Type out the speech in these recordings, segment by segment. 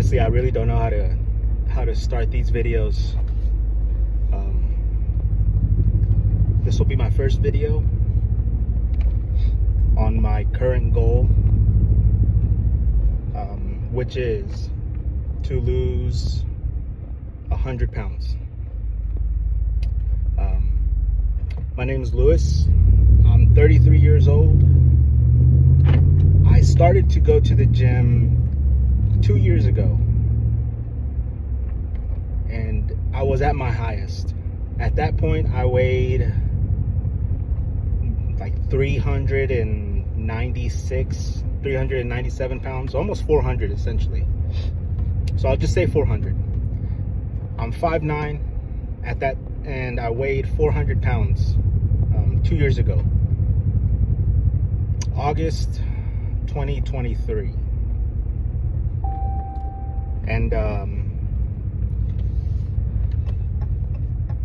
honestly, I really don't know how to start these videos. This will be my first video on my current goal, which is to lose 100 pounds. My name is Lewis. I'm 33 years old. I started to go to the gym 2 years ago, and I was at my highest. At that point, I weighed like 397 pounds, almost 400 essentially. So I'll just say 400. I'm 5'9" at that, and I weighed 400 pounds 2 years ago, August 2023. And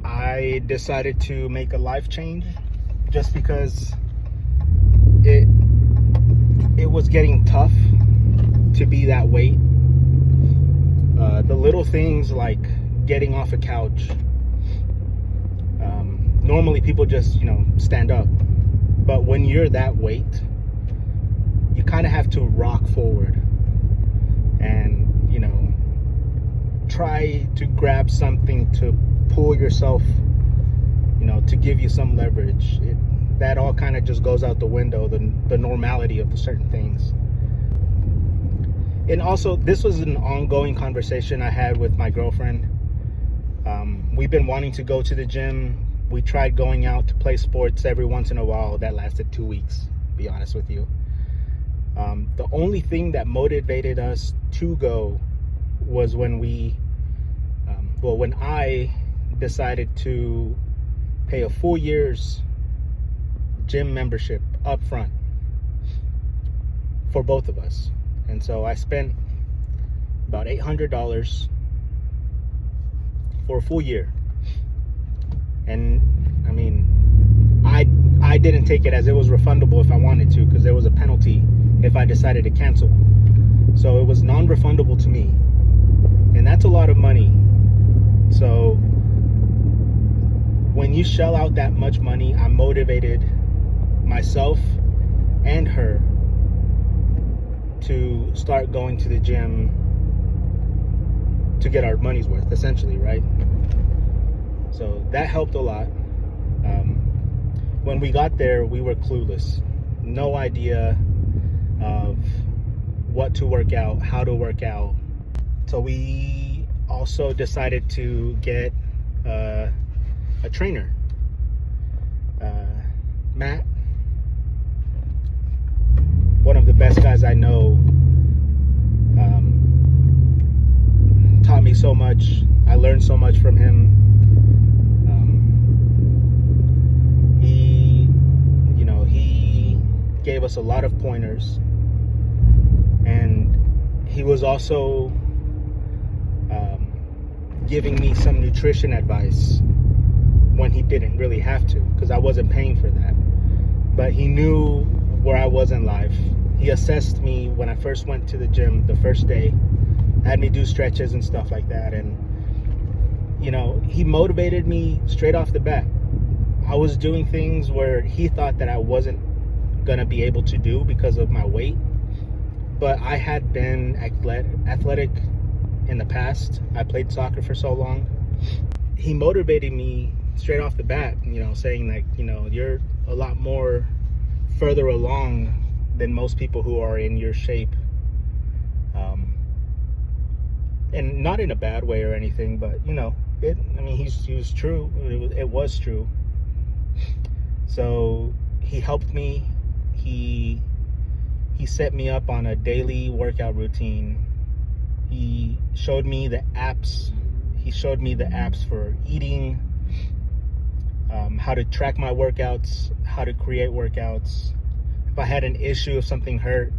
I decided to make a life change just because it was getting tough to be that weight. The little things like getting off a couch. Normally people just, stand up. But when you're that weight, you kind of have to rock forward and, try to grab something to pull yourself, to give you some leverage. That all kind of just goes out the window, the normality of the certain things. And also, this was an ongoing conversation I had with my girlfriend. We've been wanting to go to the gym. We tried going out to play sports every once in a while. That lasted 2 weeks, to be honest with you. The only thing that motivated us to go was when when I decided to pay a full year's gym membership up front for both of us. And so I spent about $800 for a full year. And I didn't take it, as it was refundable if I wanted to, because there was a penalty if I decided to cancel. So it was non-refundable to me, and that's a lot of money. So when you shell out that much money, I motivated myself and her to start going to the gym to get our money's worth, essentially, right? So that helped a lot. When we got there, we were clueless. No idea of what to work out, how to work out. So we also decided to get a trainer. Matt, one of the best guys I know, taught me so much. I learned so much from him. He gave us a lot of pointers, and he was also giving me some nutrition advice when he didn't really have to, because I wasn't paying for that. But he knew where I was in life. He assessed me when I first went to the gym the first day, had me do stretches and stuff like that. And, he motivated me straight off the bat. I was doing things where he thought that I wasn't going to be able to do because of my weight. But I had been athletic in the past. I played soccer for so long. He motivated me straight off the bat, saying that, you're a lot more further along than most people who are in your shape. And not in a bad way or anything, but, he was true. It was true. So he helped me. He set me up on a daily workout routine. He showed me the apps. He showed me the apps for eating, how to track my workouts, how to create workouts. If I had an issue, if something hurt,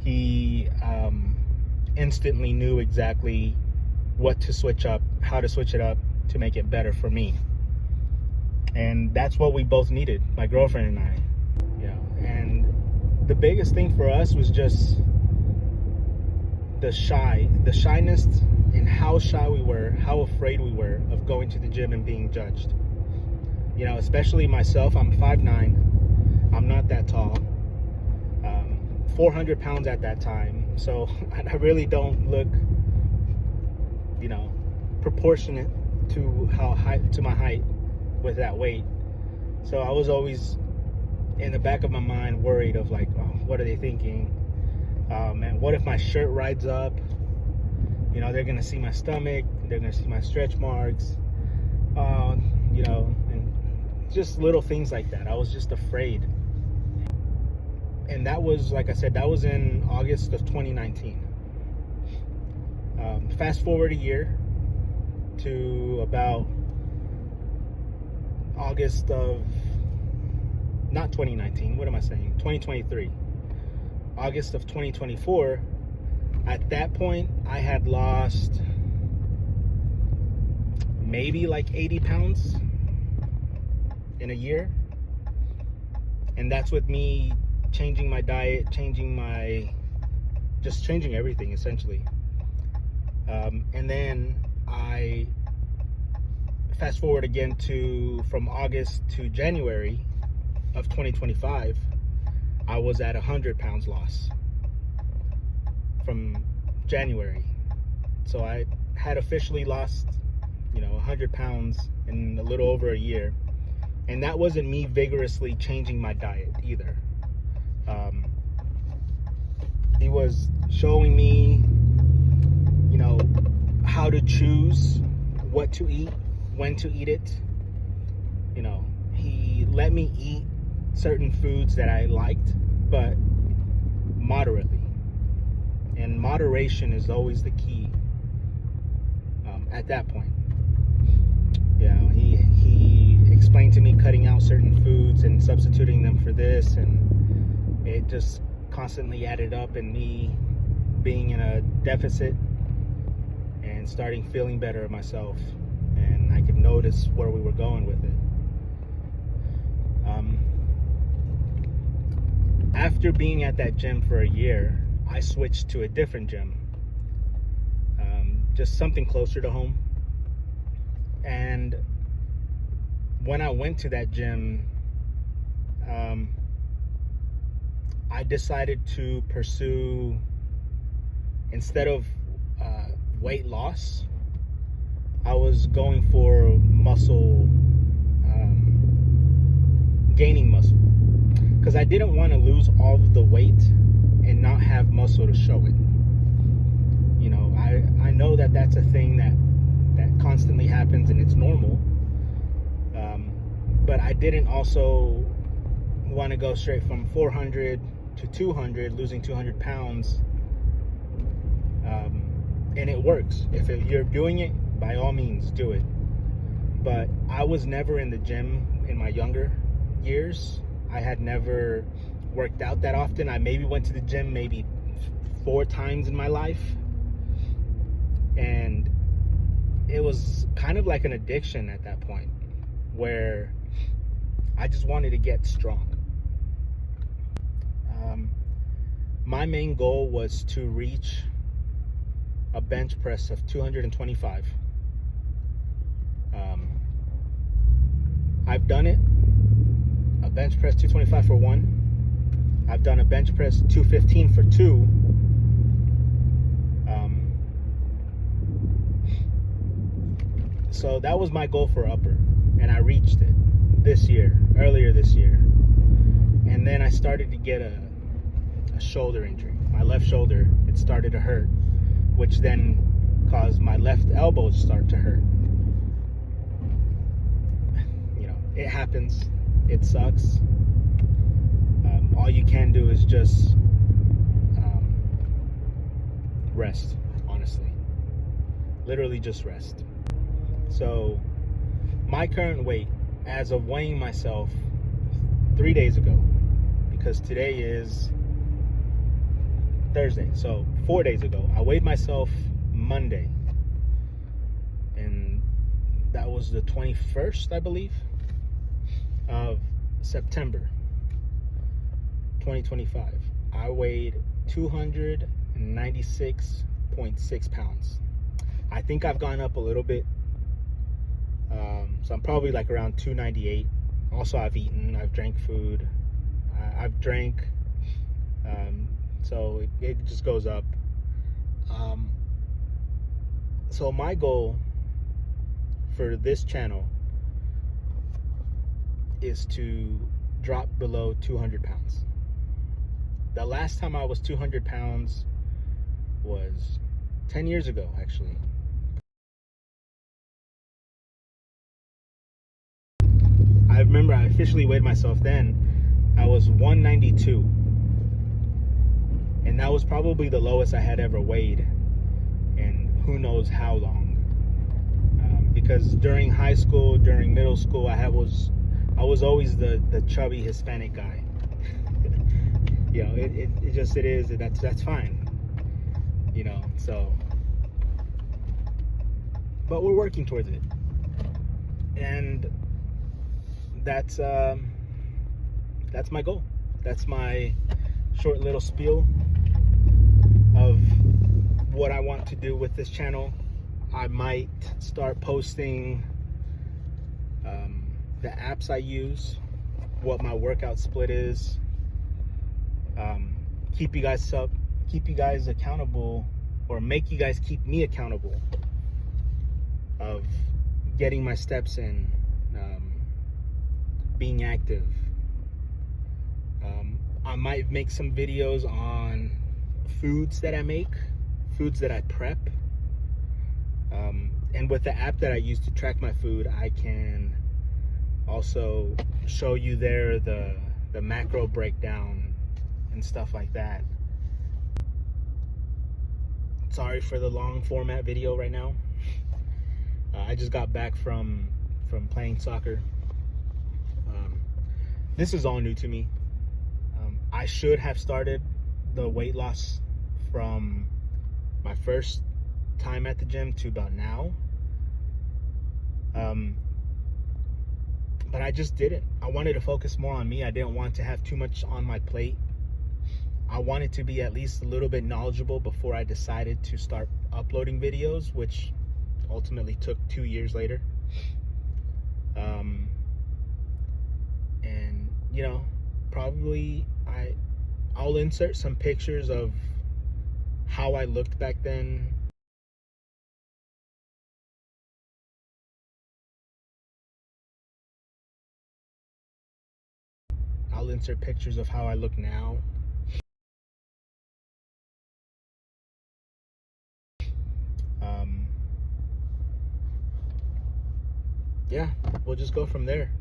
he instantly knew exactly what to switch up, how to switch it up to make it better for me. And that's what we both needed, my girlfriend and I. And the biggest thing for us was just the shyness, and how shy we were, how afraid we were of going to the gym and being judged. You know, especially myself. I'm 5'9". I'm not that tall. 400 pounds at that time. So I really don't look, you know, proportionate to my height with that weight. So I was always in the back of my mind worried of like, oh, what are they thinking? And what if my shirt rides up? You know, they're gonna see my stomach, they're gonna see my stretch marks, you know, and just little things like that. I was just afraid. And that was, like I said, that was in August of 2019. Fast forward a year to about August of, not 2019, what am I saying? 2023. August of 2024. At that point, I had lost maybe like 80 pounds in a year. And that's with me changing my diet, changing everything essentially. And then I fast forward again from August to January of 2025, I was at 100 pounds loss from January. So I had officially lost, 100 pounds in a little over a year. And that wasn't me vigorously changing my diet either. He was showing me, how to choose what to eat, when to eat it. He let me eat certain foods that I liked, but moderately. And moderation is always the key at that point. He explained to me cutting out certain foods and substituting them for this, and it just constantly added up, and me being in a deficit and starting feeling better of myself, and I could notice where we were going with it. After being at that gym for a year, I switched to a different gym, just something closer to home. And when I went to that gym, I decided to pursue, instead of weight loss, I was going for gaining muscle, because I didn't want to lose all of the weight and not have muscle to show it. I know that that's a thing that constantly happens, and it's normal. But I didn't also want to go straight from 400 to 200, losing 200 pounds. And it works. If you're doing it, by all means, do it. But I was never in the gym in my younger years. I had never worked out that often. I maybe went to the gym maybe 4 times in my life. And it was kind of like an addiction at that point, where I just wanted to get strong. My main goal was to reach a bench press of 225. I've done it. A bench press 225 for 1. I've done a bench press 215 for 2. So that was my goal for upper, and I reached it earlier this year. And then I started to get a shoulder injury. My left shoulder, it started to hurt, which then caused my left elbow to start to hurt. It happens. It sucks. All you can do is just rest, honestly. Literally just rest. So my current weight, as of weighing myself 3 days ago, because today is Thursday, so 4 days ago, I weighed myself Monday, and that was the 21st, I believe, of September 2025. I weighed 296 98.6 pounds. I think I've gone up a little bit. So I'm probably like around 298. Also, I've eaten, I've drank food, I've drank, so it just goes up. So my goal for this channel is to drop below 200 pounds. The last time I was 200 pounds was 10 years ago, actually. I remember I officially weighed myself then. I was 192. And that was probably the lowest I had ever weighed in who knows how long. Because during high school, during middle school, I was always the chubby Hispanic guy. You know, it just is. That's fine. You know, so. But we're working towards it, and that's my goal. That's my short little spiel of what I want to do with this channel. I might start posting the apps I use, what my workout split is, keep you guys accountable, or make you guys keep me accountable of getting my steps in, being active. I might make some videos on foods that I make, foods that I prep. And with the app that I use to track my food, I can also show you there the macro breakdown and stuff like that. Sorry for the long format video right now. I just got back from playing soccer. This is all new to me. I should have started the weight loss from my first time at the gym to about now. But I just didn't. I wanted to focus more on me. I didn't want to have too much on my plate. I wanted to be at least a little bit knowledgeable before I decided to start uploading videos, which ultimately took 2 years later. And you know, probably I'll insert some pictures of how I looked back then. I'll insert pictures of how I look now. Yeah, we'll just go from there.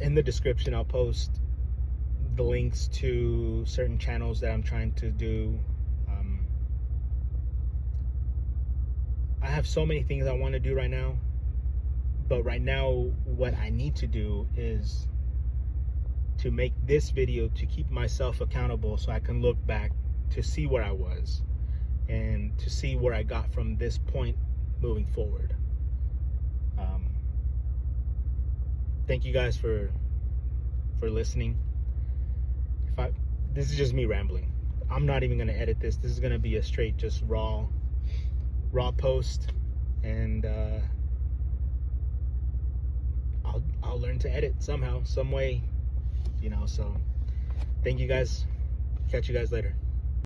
In the description, I'll post the links to certain channels that I'm trying to do. I have so many things I want to do right now, but right now what I need to do is to make this video to keep myself accountable, so I can look back to see where I was and to see where I got from this point moving forward. Thank you guys for listening. This is just me rambling. I'm not even gonna edit this. This is gonna be a straight, just raw post, and I'll learn to edit somehow, some way, you know. So thank you guys. Catch you guys later.